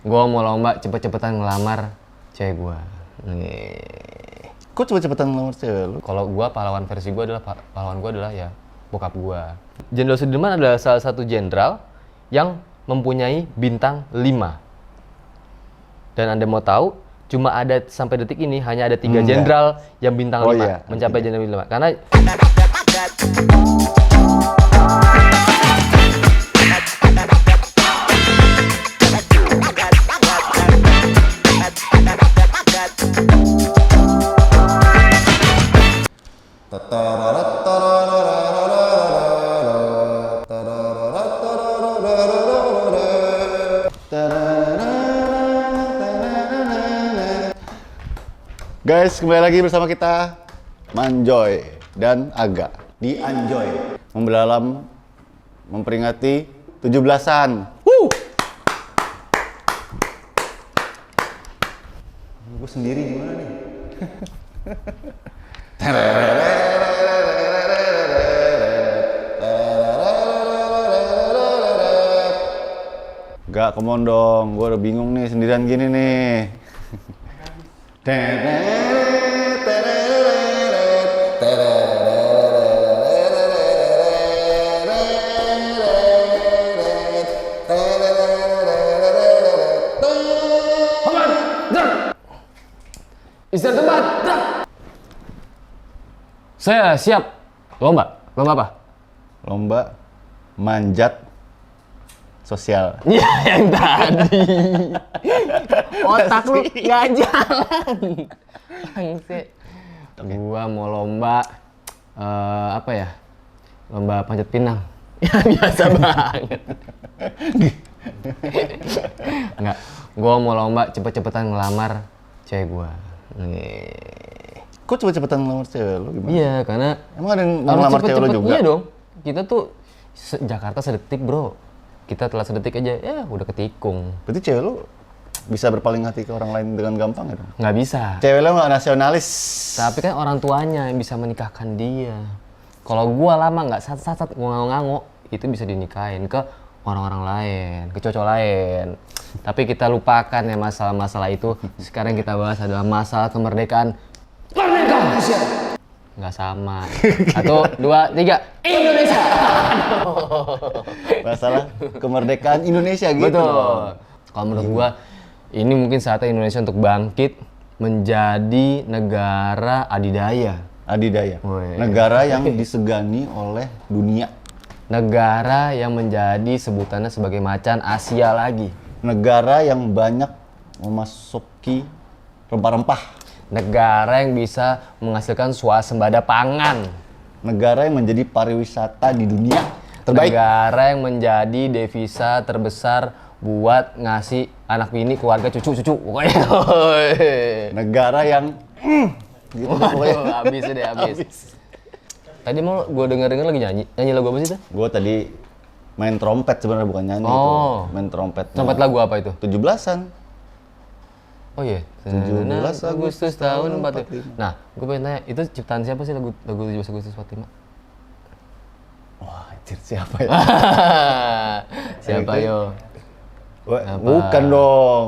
Gue mau lomba cepet-cepetan ngelamar cewek gue. Kok cepet-cepetan ngelamar cewek lu? Kalau gue pahlawan versi gue adalah ya bokap gue. Jenderal Sudirman adalah salah satu jenderal yang mempunyai bintang 5. Dan Anda mau tahu, cuma ada sampai detik ini hanya ada 3 jenderal yang bintang 5 iya. mencapai jenderal 5. Karena Guys, kembali lagi bersama kita Manjoy dan Aga di Anjoy Membelalam memperingati 17-an. Gue sendiri gimana nih? Gak, come on dong, gue udah bingung nih sendirian gini nih. istirahat tempat. Saya siap. Lomba apa? Lomba manjat sosial. Iya, yang tadi. Otak lu nggak jalan. Bangse. Gua mau lomba apa ya? Lomba panjat pinang. Ya biasa banget. Enggak. Gua mau lomba cepet-cepetan ngelamar cewek gua. Kok cepet-cepetan ngelamar cewek lu gimana? Iya, karena emang ada yang ngelamar cewek lu juga? Iya dong. Kita tuh Jakarta sedetik, bro. Kita telah sedetik aja, ya udah ketikung. Berarti cewek lu bisa berpaling hati ke orang lain dengan gampang ya dong? Nggak bisa. Cewek lu nggak nasionalis. Tapi kan orang tuanya yang bisa menikahkan dia. Kalau gua lama nggak sat ngango-ngango, itu bisa dinikahin ke orang-orang lain, ke cowok lain. Tapi kita lupakan ya masalah-masalah itu. Sekarang kita bahas adalah masalah kemerdekaan. Merdeka Indonesia! Nggak sama. 1, 2, 3, Indonesia! Masalah kemerdekaan Indonesia gitu. Betul. Kalau menurut gua, ini mungkin saatnya Indonesia untuk bangkit menjadi negara adidaya. Adidaya. Woi. Negara yang disegani oleh dunia. Negara yang menjadi sebutannya sebagai macan Asia lagi. Negara yang banyak memasuki rempah-rempah. Negara yang bisa menghasilkan swasembada pangan. Negara yang menjadi pariwisata di dunia terbaik. Negara yang menjadi devisa terbesar buat ngasih anak bini, keluarga, cucu-cucu. Pokoknya. Negara yang gitu deh pokoknya. Waduh, habis deh, habis. Tadi mau gue denger lagi nyanyi. Nyanyi lagu apa sih itu? Gue tadi main trompet sebenarnya, bukan nyanyi itu. Main trompet. Trompet lagu apa itu? 17-an. Oh iya, 17 Agustus tahun 45. 45. Nah, gue pengen tanya, itu ciptaan siapa sih lagu 17 Agustus 45? Wah, anjir, siapa ya? Siapa yo? Wah, bukan dong.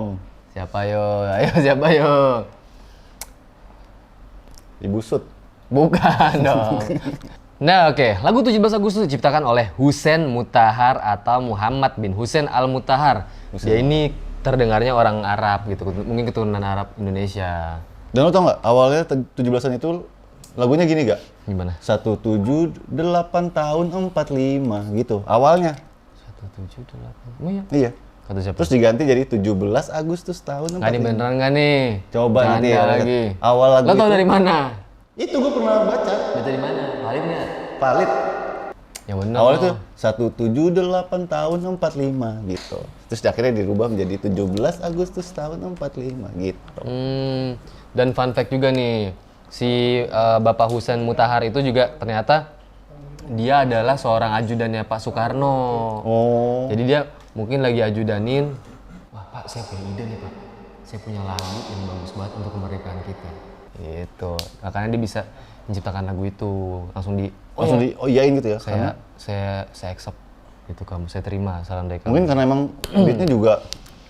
Siapa yo? Ayo siapa yo? Ibu Sud. Bukan dong. Nah, oke. Lagu 17 Agustus diciptakan oleh Hussein Mutahar atau Muhammad bin Hussein Al-Mutahar. Dia ini terdengarnya orang Arab gitu, mungkin keturunan Arab Indonesia. Dan lo tau nggak, awalnya 17-an itu lagunya gini gak? Gimana? 178 tahun 45 gitu, awalnya. 178. Oh iya. Iya. Kata siapa? Terus diganti jadi 17 Agustus tahun 45. Nggak nih, beneran nggak nih? Coba nanti ya, lagi. awal lagu Lo tau itu. dari mana? Itu gue pernah baca. Baca dari mana? Valid nggak? Valid. Yang bener. Awalnya tuh 178 tahun 45 gitu. Terus akhirnya dirubah menjadi 17 Agustus tahun 45 gitu. Dan fun fact juga nih, si Bapak Hussein Mutahar itu juga ternyata dia adalah seorang ajudannya Pak Soekarno. Oh. Jadi dia mungkin lagi ajudanin, wah Pak, saya punya ide nih Pak. Saya punya lagu yang bagus banget untuk kemerdekaan kita. Gitu. Makanya dia bisa menciptakan lagu itu langsung iyain gitu ya. Saya accept gitu, kamu saya terima saran dari kamu. Mungkin karena emang beatnya juga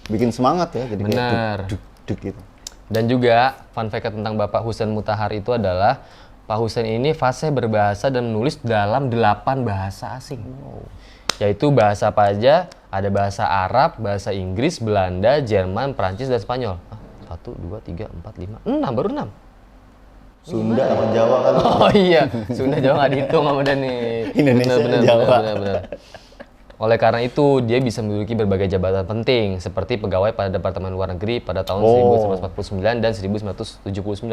bikin semangat ya, jadi Bener. kayak duk, duk gitu. Dan juga fun fact tentang Bapak Husain Mutahar itu adalah Pak Husain ini fasih berbahasa dan menulis dalam 8 bahasa asing. Yaitu bahasa apa aja? Ada bahasa Arab, bahasa Inggris, Belanda, Jerman, Perancis, dan Spanyol. 1, 2, 3, 4, 5, 6, baru 6. Sunda sama Jawa kan. Oh iya, Sunda Jawa nggak dihitung sama dia nih. Indonesia, Bener, Jawa. bener. Oleh karena itu, dia bisa menduduki berbagai jabatan penting, seperti pegawai pada Departemen Luar Negeri pada tahun 1949 dan 1979.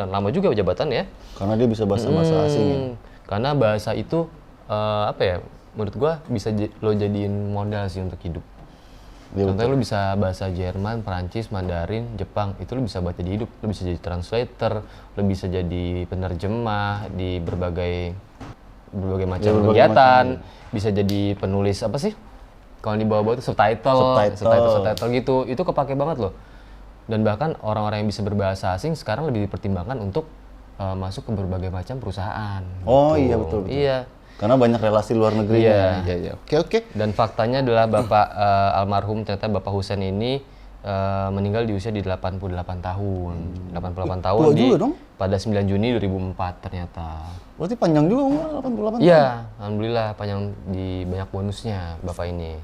Lama juga jabatan ya. Karena dia bisa bahasa asing ya. Karena bahasa itu, apa ya, menurut gua bisa lo jadiin modal sih untuk hidup. Ya, Contohnya lo bisa bahasa Jerman, Perancis, Mandarin, Jepang, itu lo bisa buat jadi hidup. Lo bisa jadi translator, lo bisa jadi penerjemah di berbagai macam kegiatan, bisa jadi penulis apa sih? Kalau di bawah-bawah itu subtitle gitu, itu kepake banget loh. Dan bahkan orang-orang yang bisa berbahasa asing sekarang lebih dipertimbangkan untuk masuk ke berbagai macam perusahaan. Oh gitu. iya betul. Iya. Karena banyak relasi luar negeri. Iya. Iya. Oke. Dan faktanya adalah Bapak almarhum ternyata Bapak Husain ini meninggal di usia di 88 tahun. 88 tahun tua di juga dong. pada 9 Juni 2004 ternyata. Berarti panjang juga umur 88 tahun. Iya, alhamdulillah panjang di banyak bonusnya Bapak ini.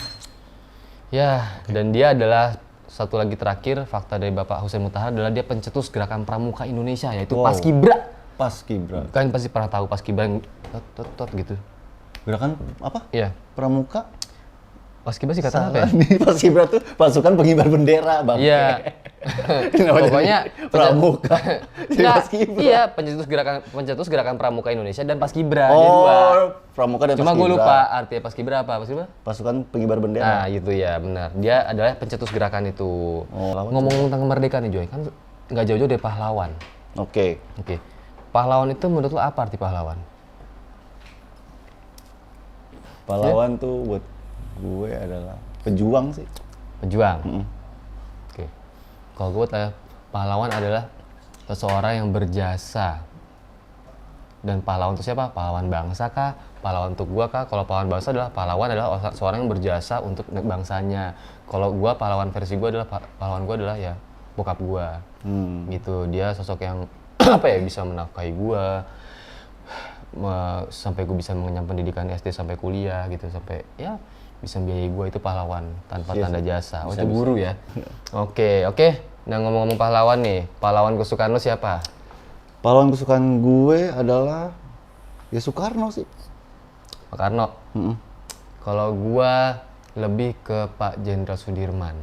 Ya, dan dia adalah satu lagi terakhir fakta dari Bapak Husain Mutahar adalah dia pencetus gerakan pramuka Indonesia yaitu Paskibra. Paskibra. Kalian pasti pernah tahu Paskibra yang tot gitu. Gerakan apa? Iya. Pramuka. Paskibra sih kata apa ya? Nih Paskibra tuh pasukan pengibar bendera, Bang. Iya. Pokoknya pramuka. Jadi Nggak, Paskibra. iya, pencetus gerakan pramuka Indonesia dan Paskibra. Ada dua. Pramuka dan Cuma Paskibra. gue lupa artinya Paskibra apa? Paskibra? Pasukan pengibar bendera. Nah, itu ya, benar. Dia adalah pencetus gerakan itu. Ngomong tentang kemerdekaan nih, Joy, kan nggak jauh-jauh dari pahlawan. Oke. Pahlawan itu menurut lo apa arti pahlawan? Pahlawan tuh buat gue adalah pejuang sih. Pejuang. Oke. Kalau gue tanya, pahlawan adalah seseorang yang berjasa. Dan pahlawan itu siapa? Pahlawan bangsa kah? Pahlawan untuk gua kah? Kalau pahlawan bangsa adalah pahlawan adalah seorang yang berjasa untuk bangsanya. Kalau gua pahlawan versi gua adalah pahlawan gua adalah ya bokap gua. Gitu. Dia sosok yang apa ya bisa menafkahi gua sampai gua bisa mengenyam pendidikan SD sampai kuliah gitu, sampai ya bisa biayai gua, itu pahlawan tanpa tanda jasa. Oh, itu guru ya. Oke. Nah, ngomong-ngomong pahlawan nih, pahlawan kesukaan lo siapa? Pahlawan kesukaan gue adalah ya Soekarno sih. Pak Karno. Kalau gua lebih ke Pak Jenderal Sudirman.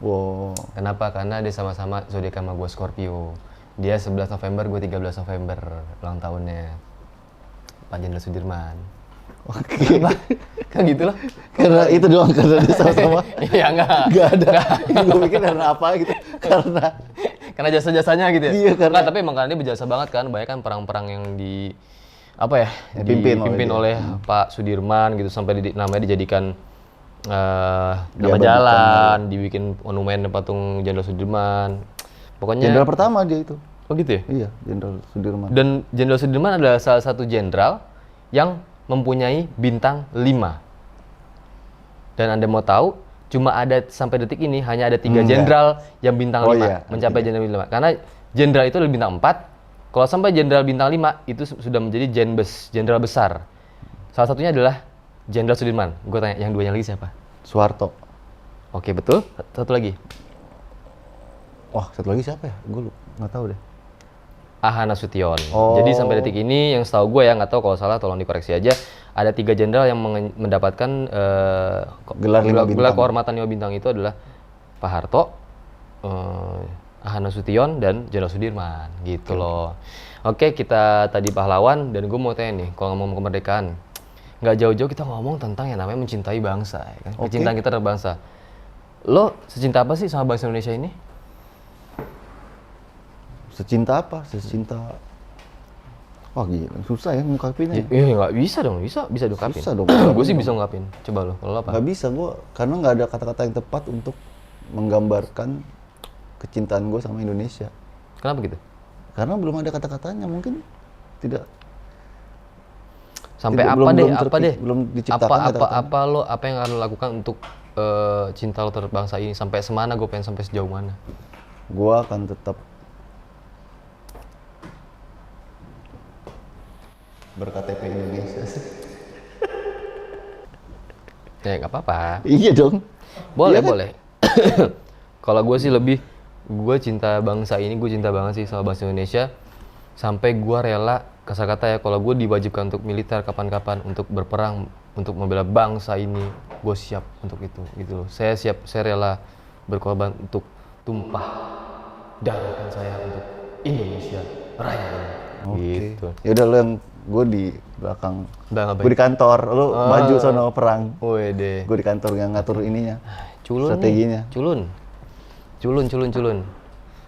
Wow. Kenapa? Karena dia sama-sama zodiak sama gua Scorpio. Dia 11 November, gue 13 November ulang tahunnya. Pak Jenderal Sudirman. Oke. Kan gitu loh. Karena itu doang, karena dia sama-sama. Iya enggak. Gak ada. Gue pikir karena apa gitu. Karena jasa-jasanya gitu ya. Iya, karena- Nggak, tapi emang karena dia berjasa banget kan. Banyak kan perang-perang yang Dipimpin dipimpin oleh Pak Sudirman gitu, sampai namanya dijadikan nama Diabadikan jalan, dibikin monumen patung Jenderal Sudirman. Pokoknya Jenderal pertama dia itu. Oh gitu ya? Iya, Jenderal Sudirman. Dan Jenderal Sudirman adalah salah satu jenderal yang mempunyai bintang 5. Dan Anda mau tahu, cuma ada sampai detik ini hanya ada 3 jenderal yang bintang 5 iya, mencapai jenderal bintang 5. Karena jenderal itu adalah bintang 4. Kalau sampai jenderal bintang 5 itu sudah menjadi jenderal besar. Salah satunya adalah Jenderal Sudirman. Gue tanya, yang duanya lagi siapa? Soeharto. Oke, betul. Satu lagi. Wah, satu lagi siapa ya? Gue nggak tahu deh. Aha Nasution. Oh. Jadi sampai detik ini yang setahu gue ya, nggak tahu kalau salah tolong dikoreksi aja. Ada 3 jenderal yang mendapatkan Gelar 5 bintang. gelar kehormatan 5 bintang itu adalah Pak Harto, Aha Nasution, dan Jenderal Sudirman gitu loh. Oke, kita tadi pahlawan, dan gue mau tanya nih, kalau ngomong kemerdekaan, nggak jauh-jauh kita ngomong tentang yang namanya mencintai bangsa, ya kan? Kecintaan kita terhadap bangsa. Lo secinta apa sih sama bangsa Indonesia ini? Secinta apa? Secinta... Wah gila, susah ya ngungkapinnya. Iya, nggak bisa dong, bisa diungkapin. Susah dong. Gue sih bisa ngungkapin. Coba lo, kalau lo apa? Nggak bisa gue, karena nggak ada kata-kata yang tepat untuk menggambarkan kecintaan gue sama Indonesia. Kenapa gitu? Karena belum ada kata-katanya, mungkin tidak. Sampai Tidak, apa belum- deh, belum apa terpik- deh? belum diciptakan kata-katanya. Apa yang akan lo lakukan untuk cinta lo terhadap bangsa ini? Sampai semana gue pengen sampai sejauh mana? Gua akan tetap ber-KTP Indonesia sih. Ya nggak apa-apa. Iya dong. Boleh, Iya kan? boleh. Kalau gue sih lebih, gue cinta bangsa ini, gue cinta banget sih sama bangsa Indonesia. Sampai gue rela, kasar kata ya, kalau gue diwajibkan untuk militer kapan-kapan, untuk berperang, untuk membela bangsa ini, gue siap untuk itu, gitu loh. Saya siap, saya rela berkorban untuk tumpah darahkan saya untuk Indonesia Raya ini. Gitu. Ya udah, lu yang gue di belakang. Udah ngapain? Gue di kantor, lu maju sono perang. Wede. Gue di kantor yang ngatur ininya. Culun Strateginya. nih. Culun.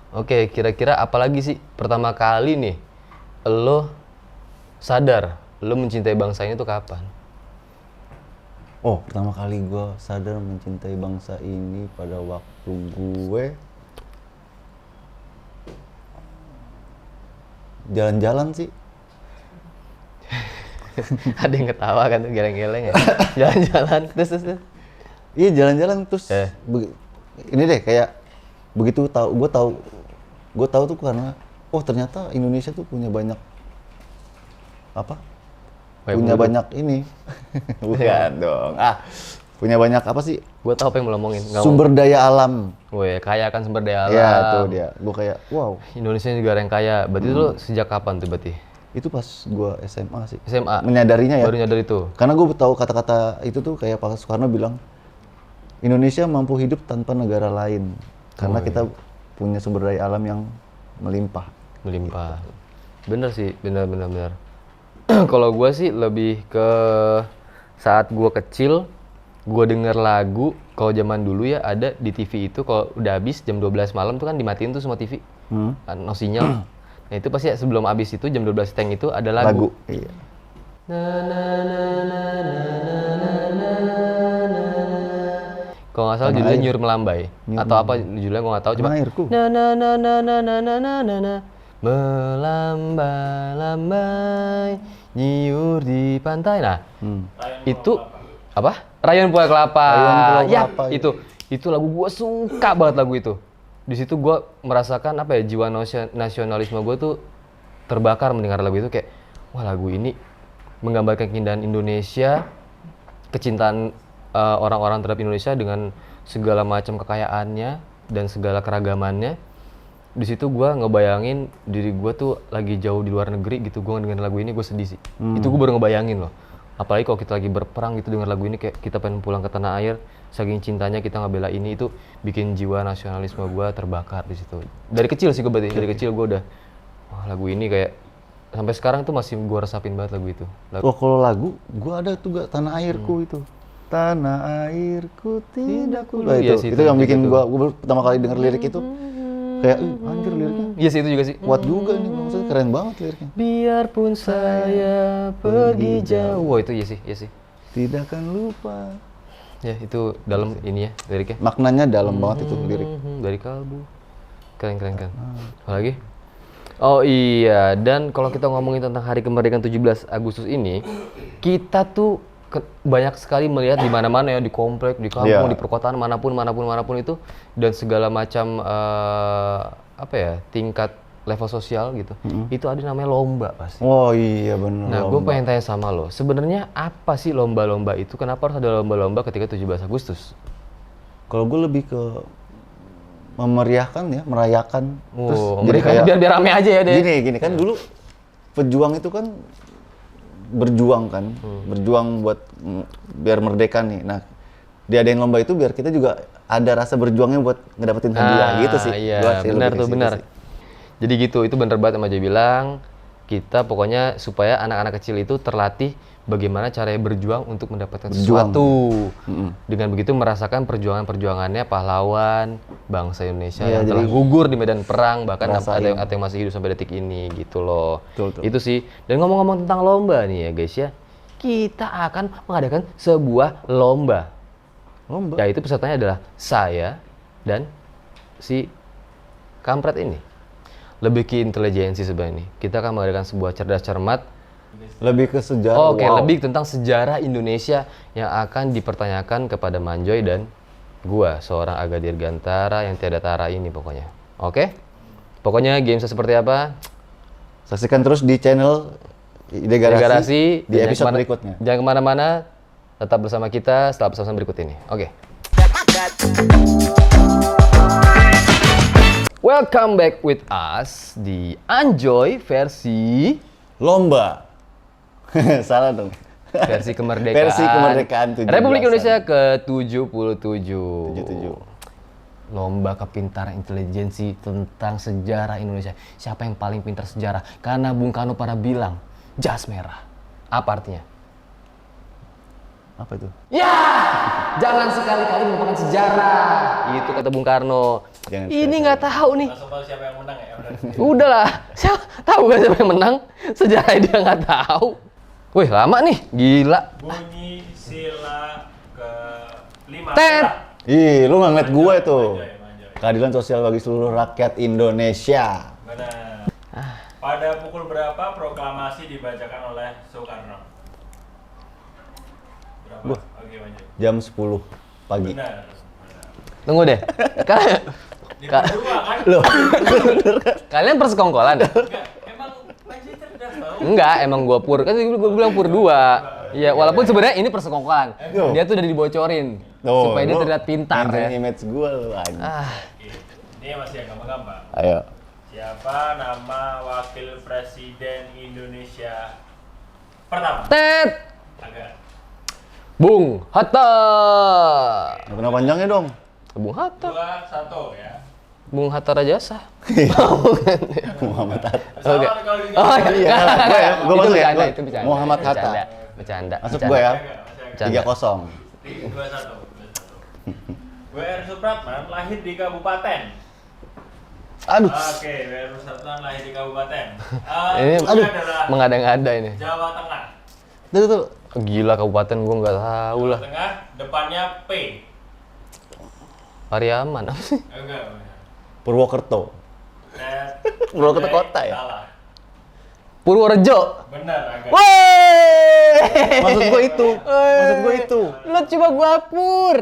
Oke, kira-kira apa lagi sih pertama kali nih lo sadar lo mencintai bangsa ini tuh kapan? Oh, pertama kali gue sadar mencintai bangsa ini pada waktu gue jalan-jalan sih. Ada yang ketawa kan tuh, geleng-geleng ya. Jalan-jalan terus. Iya, jalan-jalan terus. Eh. Ini deh kayak begitu gue tahu tuh karena oh ternyata Indonesia tuh punya banyak apa? Kayak punya bulu. banyak ini. Bukan dong. Punya banyak apa sih? Gue tahu apa yang mau lo omongin. Nggak Sumber daya alam. Weh, kaya kan sumber daya alam. Iya, tuh dia. Gue kayak wow. Indonesia negara yang kaya. Berarti itu lo sejak kapan tuh berarti? Itu pas gue SMA sih. SMA. Menyadarinya ya. Baru nyadar itu. Karena gue tahu kata-kata itu tuh kayak Pak Soekarno bilang Indonesia mampu hidup tanpa negara lain karena kita punya sumber daya alam yang melimpah. Bener sih, bener. Kalau gue sih lebih ke saat gue kecil, gue denger lagu. Kalau zaman dulu ya ada di TV itu, kalau udah habis jam 12 malam tuh kan dimatiin tuh semua TV, no sinyal. Nah itu pasti sebelum habis itu jam 12 teng itu ada lagu. Iya. Kalau nggak salah judulnya Nyur Melambai atau apa judulnya gue nggak tahu. Coba. Airku. Melambai nyiur di pantai. Nah, itu apa? Rayuan Pulau Kelapa. Ya, itu lagu gue suka banget lagu itu. Di situ gue merasakan apa ya, jiwa nasionalisme gue tuh terbakar mendengar lagu itu. Kayak wah, lagu ini menggambarkan keindahan Indonesia, kecintaan orang-orang terhadap Indonesia dengan segala macam kekayaannya dan segala keragamannya. Di situ gue ngebayangin diri gue tuh lagi jauh di luar negeri gitu. Gue dengan lagu ini gue sedih sih. Itu gue baru ngebayangin loh. Apalagi kalau kita lagi berperang gitu dengan lagu ini, kayak kita pengen pulang ke tanah air. Saking cintanya kita ngebela ini, itu bikin jiwa nasionalisme gue terbakar di situ. Dari kecil sih gue berarti. Dari kecil gue udah wah, lagu ini kayak sampai sekarang tuh masih gue resapin banget lagu itu. Wah, kalau lagu gue ada tuh gak Tanah Airku itu. Tanah airku tidak ku. Iya Itu sih, yang bikin gitu. gue pertama kali denger lirik itu kayak anjir liriknya Iya sih, itu juga sih. kuat juga nih, maksudnya keren banget liriknya. Biarpun saya pergi jauh. Wah, itu iya sih. Tidak akan lupa. Ya, itu dalam ini ya liriknya. Maknanya dalam banget itu lirik. Dari kalbu. Keren. Apa lagi? Oh iya, dan kalau kita ngomongin tentang Hari Kemerdekaan 17 Agustus ini, kita tuh banyak sekali melihat di mana-mana ya, di komplek, di kampung, di perkotaan, manapun itu, dan segala macam apa ya, tingkat level sosial gitu. Itu ada namanya lomba pasti. Oh iya benar. Nah, gue pengen tanya sama lo, sebenarnya apa sih lomba-lomba itu? Kenapa harus ada lomba-lomba ketika 17 Agustus? Kalau gue lebih ke memeriahkan ya, merayakan. Terus Jadi kayak biar rame aja ya deh. Gini kan dulu pejuang itu kan berjuang kan, berjuang buat biar merdeka nih. Nah, diadain lomba itu biar kita juga ada rasa berjuangnya buat ngedapetin hadiah gitu sih. Iya, Gua sih benar lebih ke tuh, situ benar. sih. Jadi gitu, itu bener banget sama Jay bilang. Kita pokoknya supaya anak-anak kecil itu terlatih bagaimana caranya berjuang untuk mendapatkan sesuatu. Dengan begitu merasakan perjuangannya pahlawan bangsa Indonesia yang telah gugur di medan perang, bahkan ada yang masih hidup sampai detik ini gitu loh. Betul. Itu sih. Dan ngomong-ngomong tentang lomba nih ya guys ya, kita akan mengadakan sebuah lomba. Yaitu pesertanya adalah saya dan si kampret ini. Lebih ke intelijensi sebenarnya. Kita akan mengadakan sebuah cerdas cermat Lebih ke sejarah. Oke, wow. lebih tentang sejarah Indonesia yang akan dipertanyakan kepada Manjoy dan gua, seorang Aga Dirgantara yang tiada tara ini pokoknya. Oke? Pokoknya games seperti apa? Saksikan terus di channel Ide Garasi di Dan episode berikutnya. Jangan kemana-mana, tetap bersama kita setelah pesan berikut ini. Oke. Welcome back with us di Anjoy versi Lomba. Salah dong. versi kemerdekaan. Versi kemerdekaan 17-an. Republik Indonesia ke-77. 77. Lomba kepintaran intelijensi tentang sejarah Indonesia. Siapa yang paling pintar sejarah? Karena Bung Karno pernah bilang, jas merah. Apa artinya? Apa itu? Ya, jangan sekali-kali melupakan sejarah. Itu kata Bung Karno. Jangan Ini nggak tahu nih. Langsung tahu siapa yang menang ya? Udahlah, tahu kan siapa yang menang? Sejarah dia nggak tahu. Wih, lama nih, gila. Bunyi sila ke-5. Tet. Ih, lu nggak ngeliat gue tuh. Manjoy. Keadilan sosial bagi seluruh rakyat Indonesia. Benar. Pada pukul berapa proklamasi dibacakan oleh Soekarno? Berapa? Oke, Manjoy. Jam 10 pagi. Benar. Tunggu deh. Kalian, Di kedua kan? Loh, kalian persekongkolan? Enggak, emang Manjoy cerdas tau? Enggak, emang gua pur. Kan gua bilang pur 2. Iya, walaupun sebenarnya ini persekongkolan. Yo. Dia tuh udah dibocorin Tuh, supaya dia lu terlihat pintar ngancurin ya. image gue lu anjing. Oke. Ini masih yang gampang-gampang. Ayo. Siapa nama wakil presiden Indonesia pertama? Tet. Agak. Bung Hatta. Nggak pernah panjangnya dong. Bung Hatta. 2-1 ya. Bung Hatta Rajasa. Muhammad Hatta. Sama Oke. kalau di Oh iya, gue ya, gue Itu masuk ya. bercanda, Gua- itu bercanda. Muhammad Hatta. Bercanda. Bercanda. Masuk bercanda. gue ya. Bercanda. 3-0. 2-1. W.R. Supratman lahir di kabupaten. Aduh. Oke, W.R. Supratman lahir di kabupaten. Ini Itu adalah mengada-ngada ini. Jawa Tengah. Tuh. Gila kabupaten gua nggak tahu Jawa lah. Tengah, depannya P. Pariaman apa sih? Enggak. Purwokerto. Purwokerto Manjoy, kota ya? Salah. Purworejo. Benar, agak. Woi. Maksud gue itu. Maksud gue itu. Lu coba gua pur.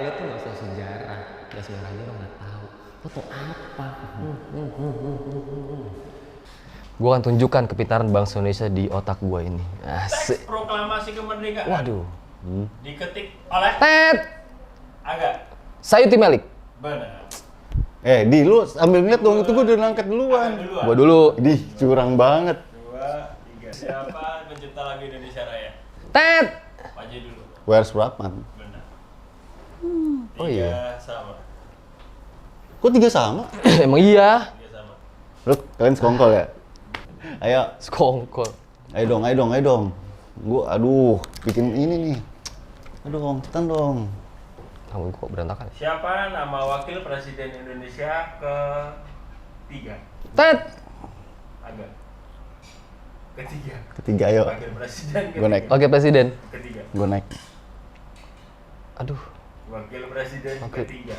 Lu tuh nggak usah sejarah. Jas merah aja lo nggak tahu. Lu tuh apa? Gua akan tunjukkan kepintaran bangsa Indonesia di otak gua ini. Asik. Teks proklamasi kemerdekaan. Waduh. Diketik oleh Tet. agak. Sayuti Melik. Benar. Di lu ambil ngeliat dong, itu gue udah ngangkat duluan. Duluan. Gua dulu. Di curang banget. 2, 3. Siapa pencipta lagu Indonesia Raya? Tet. Maju dulu. W.R. Supratman. Benar. Oh iya. 3 sama. Kok 3 sama? Emang iya. 3 sama. Lu kalian sekongkol ya? Ayo, Sekongkol. ayo dong. Gua aduh, bikin ini nih. Aduh, cepetan dong. Kamu kok berantakan? Siapa nama wakil presiden Indonesia ke-3? Tet. Agak. Ketiga. Ketiga, ayo. Wakil presiden Gua naik. Oke presiden. Ketiga. Gue naik. Aduh. Wakil presiden Oke. ketiga.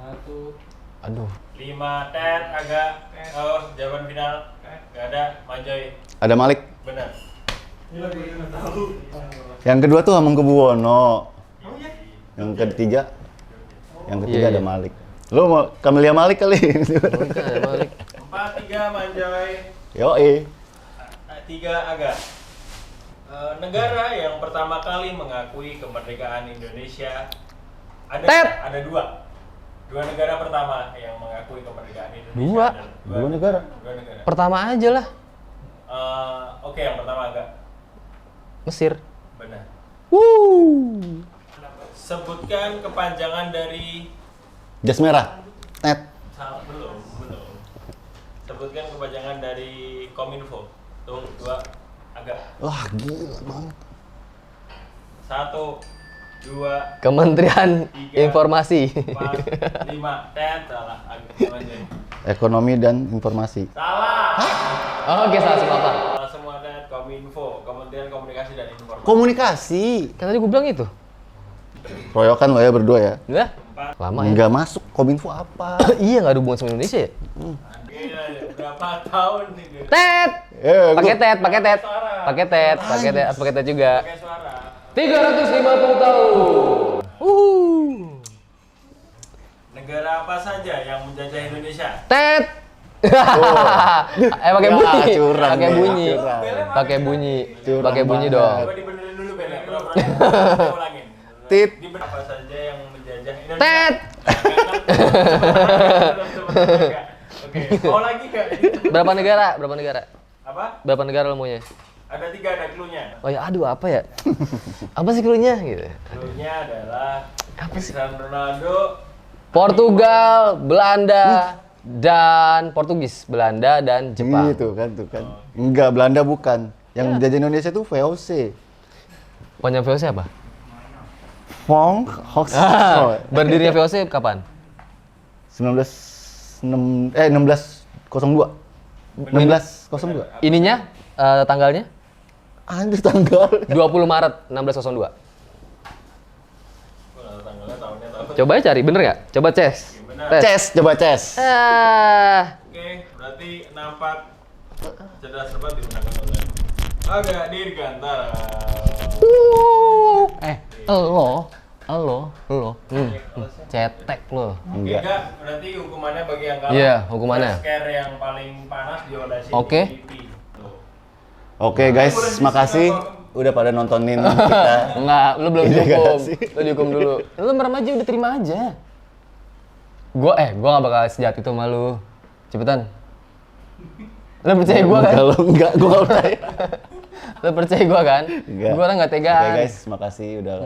1, Aduh. 5, Tet, agak. Oh, jawaban final. Gak ada, Manjoy. Ada Malik. Benar. Yang kedua tuh Hamengkubuwono. Oh iya. Yang ketiga Iya, ada iya. Malik. Lu mau Camelia Malik kali? Balik. 4-3, Manjoy. Yoi. 3, agak. Negara yang pertama kali mengakui kemerdekaan Indonesia ada Tet. ada dua negara pertama yang mengakui kemerdekaan Indonesia. Dua? Dua negara? Dua negara. Pertama aja lah. Oke, yang pertama agak Mesir. benar. Wuh. Sebutkan kepanjangan dari Jas merah. Net. belum. Sebutkan kepanjangan dari Kominfo. Tuh, 2, agak. Wah, gila banget. 1, 2, Kementerian Tiga. Informasi. 4, 5, Tet, salah. Agak. Manjoy. Ekonomi dan informasi. Salah. Oke, salah semua apa? Salah semua, Tet. Kominfo, Kementerian Komunikasi dan Informasi. Komunikasi. Kan tadi gue bilang itu. Royokan lo ya berdua ya. Udah? Lama ya? Nggak masuk. Kominfo apa? Iya, nggak ada hubungan sama Indonesia ya? Oke, Berapa tahun nih? Tet. Eh, Pakai gua- tet, pakai tet. Pakai tet, pakai tet juga. Pakai suara. 350 tahun. Negara apa saja yang menjajah Indonesia? Tet. Pakai Ya, bunyi. curang Pakai nih, bunyi. curang. Pakai bunyi. Curang Pakai bunyi banget. dong. Coba dibenerin dulu Ben. Pura-pura ulangin. Tit. Dibenerin apa saja yang menjajah Indonesia? Tet. Oke, mau lagi nggak? Berapa negara? Berapa negara? Apa? Berapa negara lo maunya? Ada 3 ada clue-nya. Oh ya, aduh apa ya? Apa sih clue-nya gitu? Clue-nya adalah Apa sih? Cristiano Ronaldo. Portugal, Belanda, dan Portugis, Belanda dan Jepang. Gitu kan tuh kan. Enggak, Belanda bukan. Yang menjajah Indonesia tuh VOC. Panjang VOC apa? Fong Hox. Berdirinya VOC kapan? 1602. 1602. Ininya, tanggalnya? Anjir tanggal. 20 Maret 1602. Tanggalnya tahunnya tahu. Coba aja cari, bener nggak? Coba ces. Benar. Tes. Ces, coba ces. Oke, berarti nampak cerdas cermat digunakan oleh Aga Dirgantara. Lo. Cetek lo. Oke, Enggak. Kak, berarti hukumannya bagi yang kalah. Iya, hukumannya. Scare yang paling panas diolesi Oke. di pipi. Tuh. Oke guys, makasih udah pada nontonin kita. Enggak, lu belum Iya, dihukum. kasih. Lu dihukum dulu. Lu merem aja, udah terima aja. Gua gak bakal sejahat itu sama lu. Cepetan. Lu percaya gua kan? Kalau enggak, gua nggak percaya. Lu percaya gua kan? Enggak. Gua orang gak Oke tegaan. guys, makasih udah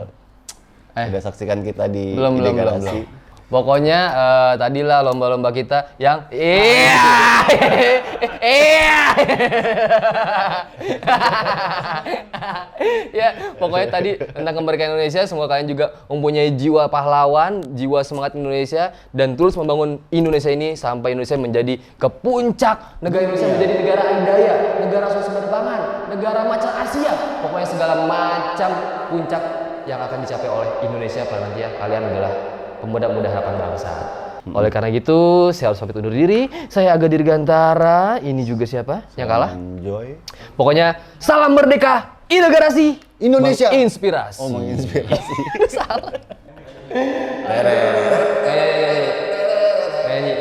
saksikan kita di belum. Ide Garasi. Pokoknya tadilah lomba-lomba kita yang ya pokoknya tadi tentang kemerdekaan Indonesia. Semoga kalian juga mempunyai jiwa pahlawan, jiwa semangat Indonesia, dan terus membangun Indonesia ini sampai Indonesia menjadi ke puncak. Negara Indonesia menjadi negara adidaya, negara swasembada pangan, negara macan Asia. Pokoknya segala macam puncak yang akan dicapai oleh Indonesia pada nanti ya. Kalian adalah pemuda-pemuda harapan bangsa. Oleh karena gitu, saya harus pamit undur diri. Saya Aga Dirgantara. Ini juga siapa yang kalah? Enjoy. Pokoknya salam merdeka, integrasi, Indonesia. inspirasi. Oh, menginspirasi. Salah. Kayak nyanyi.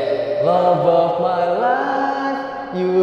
Love of my life, you.